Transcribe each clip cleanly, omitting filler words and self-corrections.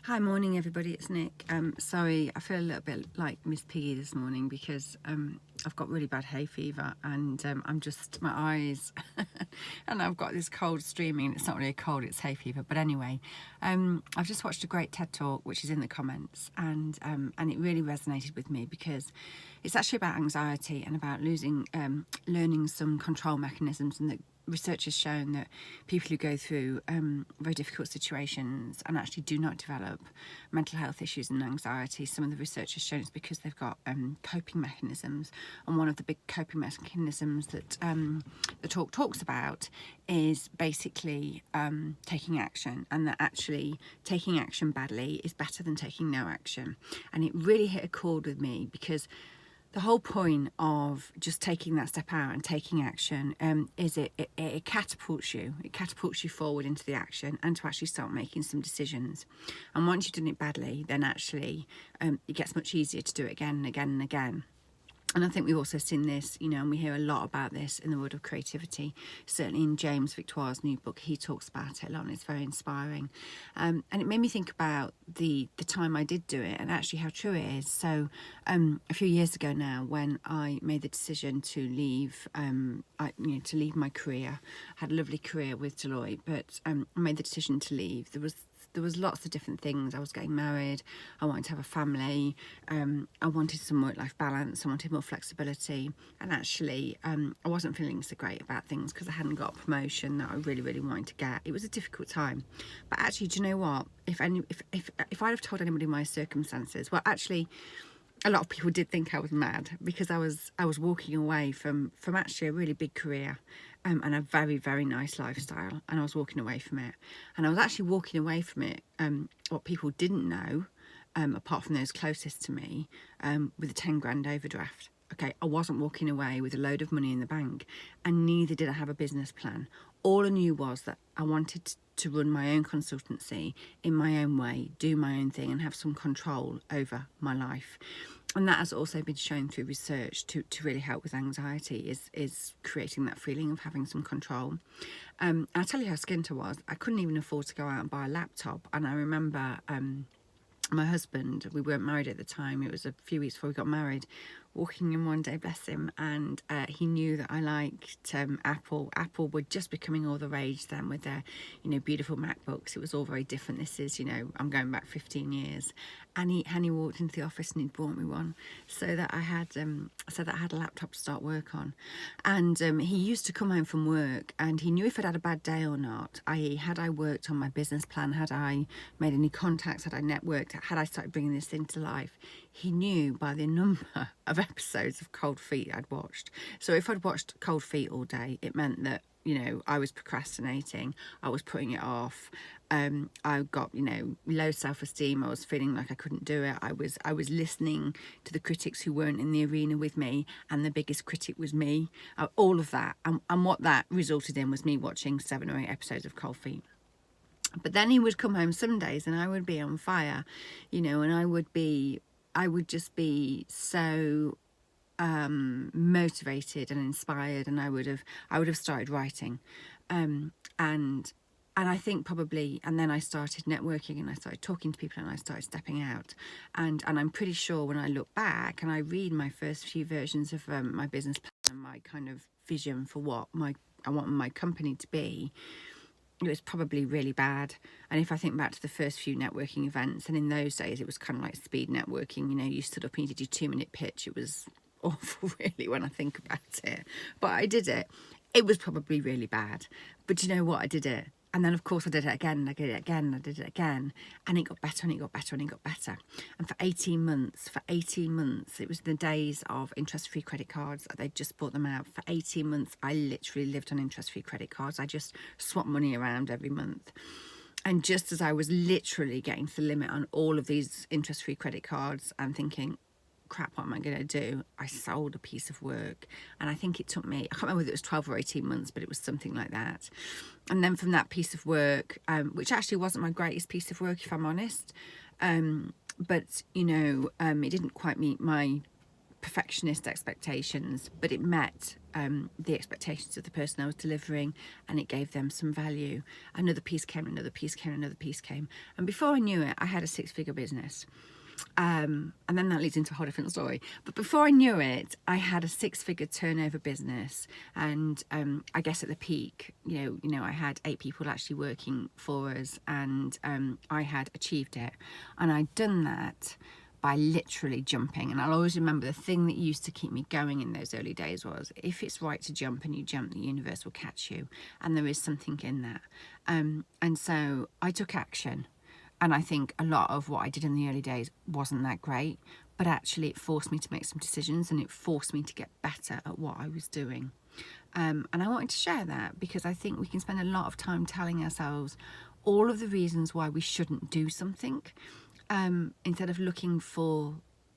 Hi, morning everybody, it's Nick. Sorry, I feel a little bit like Miss Piggy this morning because I've got really bad hay fever and I'm just, my eyes, and I've got this cold streaming. It's not really a cold, it's hay fever. But anyway, I've just watched a great TED Talk, which is in the comments, and it really resonated with me because it's actually about anxiety and about learning some control mechanisms, and that research has shown that people who go through very difficult situations and actually do not develop mental health issues and anxiety, some of the research has shown it's because they've got coping mechanisms. And one of the big coping mechanisms that the talk talks about is basically taking action, and that actually taking action badly is better than taking no action. And it really hit a chord with me because the whole point of just taking that step out and taking action is it catapults you. It catapults you forward into the action and to actually start making some decisions. And once you've done it badly, then actually it gets much easier to do it again and again and again. And I think we've also seen this, and we hear a lot about this in the world of creativity. Certainly in James Victoire's new book, he talks about it a lot, and it's very inspiring. And it made me think about the time I did do it and actually how true it is. So a few years ago now, when I made the decision to leave, to leave my career, I had a lovely career with Deloitte, but I made the decision to leave. There was lots of different things. I was getting married, I wanted to have a family, I wanted some work-life balance, I wanted more flexibility, and actually I wasn't feeling so great about things because I hadn't got a promotion that I really wanted to get. It was a difficult time. But actually, do you know what? If I'd have told anybody my circumstances, well, actually a lot of people did think I was mad because I was walking away from actually a really big career and a very nice lifestyle, and I was walking away from it. And I was actually walking away from it, what people didn't know, apart from those closest to me, with a 10 grand overdraft. Okay, I wasn't walking away with a load of money in the bank, and neither did I have a business plan. All I knew was that I wanted to run my own consultancy in my own way, do my own thing, and have some control over my life. And that has also been shown through research to really help with anxiety, is creating that feeling of having some control. I'll tell you how skint I was. I couldn't even afford to go out and buy a laptop. And I remember my husband, we weren't married at the time, it was a few weeks before we got married, walking in one day, bless him, and he knew that I liked Apple. Apple were just becoming all the rage then with their, beautiful MacBooks. It was all very different. This is, I'm going back 15 years. And he walked into the office and he'd brought me one so that I had a laptop to start work on. And he used to come home from work and he knew if I'd had a bad day or not, i.e. had I worked on my business plan, had I made any contacts, had I networked, had I started bringing this thing to life. He knew by the number of episodes of Cold Feet I'd watched. So if I'd watched Cold Feet all day, it meant that, I was procrastinating, I was putting it off. I got, low self-esteem. I was feeling like I couldn't do it. I was listening to the critics who weren't in the arena with me, and the biggest critic was me. All of that, and what that resulted in was me watching 7 or 8 episodes of Cold Feet. But then he would come home some days, and I would be on fire, and I would just be so motivated and inspired, and I would have started writing, and I think probably, and then I started networking and I started talking to people and I started stepping out, and I'm pretty sure when I look back and I read my first few versions of my business plan and my kind of vision for what I want my company to be, it was probably really bad. And if I think back to the first few networking events, and in those days it was kind of like speed networking, you stood up and you did your 2-minute pitch. It was awful really when I think about it, but I did it. It was probably really bad, but you know what, I did it. And then of course I did it again, and I did it again, and I did it again, and it got better and it got better and it got better. And for 18 months, it was the days of interest-free credit cards. They'd just bought them out. For 18 months, I literally lived on interest-free credit cards. I just swapped money around every month. And just as I was literally getting to the limit on all of these interest-free credit cards, I'm thinking, crap, what am I going to do? I sold a piece of work, and I think it took me, I can't remember whether it was 12 or 18 months, but it was something like that. And then from that piece of work, which actually wasn't my greatest piece of work, if I'm honest, but it didn't quite meet my perfectionist expectations, but it met the expectations of the person I was delivering, and it gave them some value. Another piece came, another piece came, another piece came. And before I knew it, I had a 6-figure business. And then that leads into a whole different story. But before I knew it, I had a 6-figure turnover business, and I guess at the peak, you know, I had 8 people actually working for us, and I had achieved it, and I'd done that by literally jumping. And I'll always remember the thing that used to keep me going in those early days was, if it's right to jump and you jump, the universe will catch you, and there is something in that. And so I took action. And I think a lot of what I did in the early days wasn't that great, but actually it forced me to make some decisions, and it forced me to get better at what I was doing. And I wanted to share that because I think we can spend a lot of time telling ourselves all of the reasons why we shouldn't do something, instead of looking for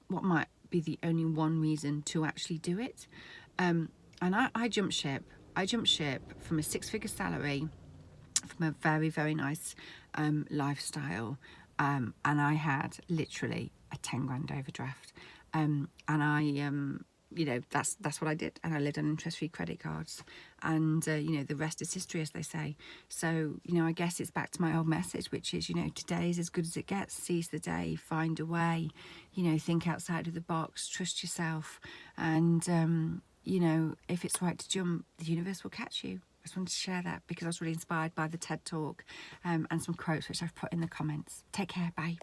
what might be the only one reason to actually do it. And I jumped ship. I jumped ship from a 6-figure salary, from a very, very nice lifestyle, and I had literally a 10 grand overdraft, and I you know, that's what I did, and I lived on interest-free credit cards, and you know, the rest is history, as they say. So, you know, I guess it's back to my old message, which is, you know, today's as good as it gets. Seize the day, find a way, you know, think outside of the box, trust yourself, and you know, if it's right to jump, the universe will catch you. I just wanted to share that because I was really inspired by the TED Talk, and some quotes which I've put in the comments. Take care, bye.